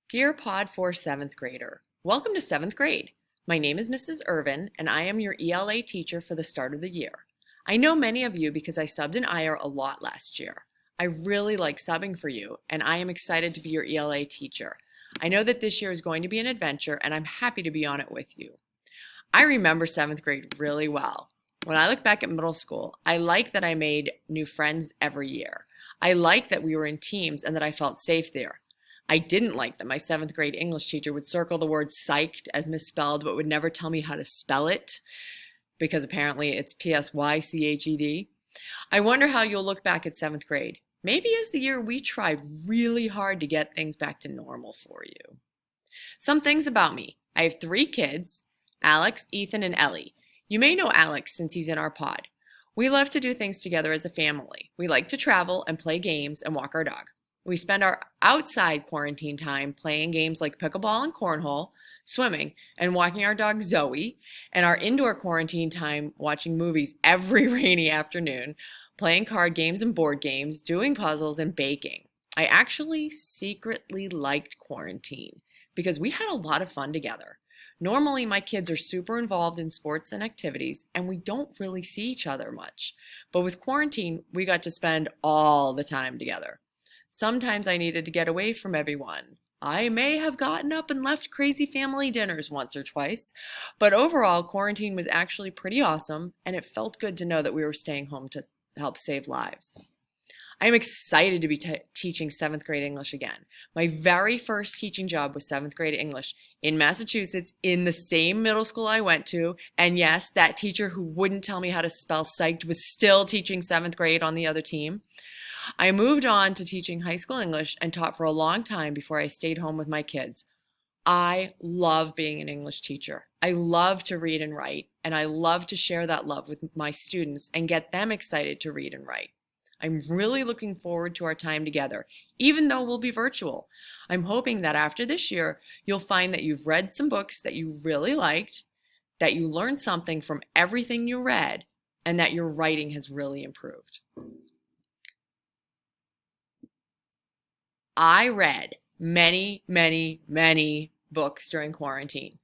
Dear Pod 4 7th grader, welcome to 7th grade. My name is Mrs. Ervin, and I am your ELA teacher for the start of the year. I know many of you because I subbed in IR a lot last year. I really like subbing for you, and I am excited to be your ELA teacher. I know that this year is going to be an adventure, and I'm happy to be on it with you. I remember 7th grade really well. When I look back at middle school, I like that I made new friends every year. I like that we were in teams and that I felt safe there. I didn't like that my 7th grade English teacher would circle the word psyched as misspelled but would never tell me how to spell it because apparently it's P-S-Y-C-H-E-D. I wonder how you'll look back at 7th grade. Maybe as the year we tried really hard to get things back to normal for you. Some things about me. I have 3 kids, Alex, Ethan, and Ellie. You may know Alex since he's in our pod. We love to do things together as a family. We like to travel and play games and walk our dog. We spend our outside quarantine time playing games like pickleball and cornhole, swimming, and walking our dog Zoe, and our indoor quarantine time watching movies every rainy afternoon, playing card games and board games, doing puzzles, and baking. I actually secretly liked quarantine because we had a lot of fun together. Normally, my kids are super involved in sports and activities, and we don't really see each other much. But with quarantine, we got to spend all the time together. Sometimes I needed to get away from everyone. I may have gotten up and left crazy family dinners once or twice, but overall, quarantine was actually pretty awesome, and it felt good to know that we were staying home to help save lives. I'm excited to be teaching 7th grade English again. My very first teaching job was 7th grade English in Massachusetts in the same middle school I went to, and yes, that teacher who wouldn't tell me how to spell psyched was still teaching 7th grade on the other team. I moved on to teaching high school English and taught for a long time before I stayed home with my kids. I love being an English teacher. I love to read and write, and I love to share that love with my students and get them excited to read and write. I'm really looking forward to our time together, even though we'll be virtual. I'm hoping that after this year, you'll find that you've read some books that you really liked, that you learned something from everything you read, and that your writing has really improved. I read many, many, many books during quarantine.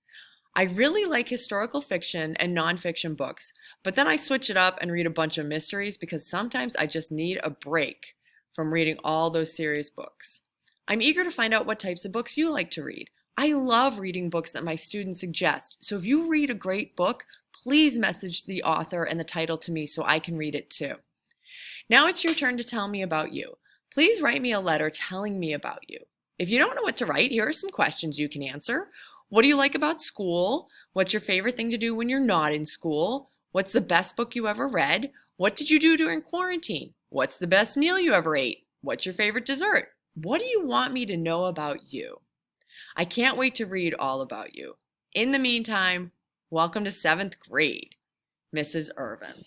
I really like historical fiction and nonfiction books, but then I switch it up and read a bunch of mysteries because sometimes I just need a break from reading all those serious books. I'm eager to find out what types of books you like to read. I love reading books that my students suggest, so if you read a great book, please message the author and the title to me so I can read it too. Now it's your turn to tell me about you. Please write me a letter telling me about you. If you don't know what to write, here are some questions you can answer. What do you like about school? What's your favorite thing to do when you're not in school? What's the best book you ever read? What did you do during quarantine? What's the best meal you ever ate? What's your favorite dessert? What do you want me to know about you? I can't wait to read all about you. In the meantime, welcome to 7th grade, Mrs. Ervin.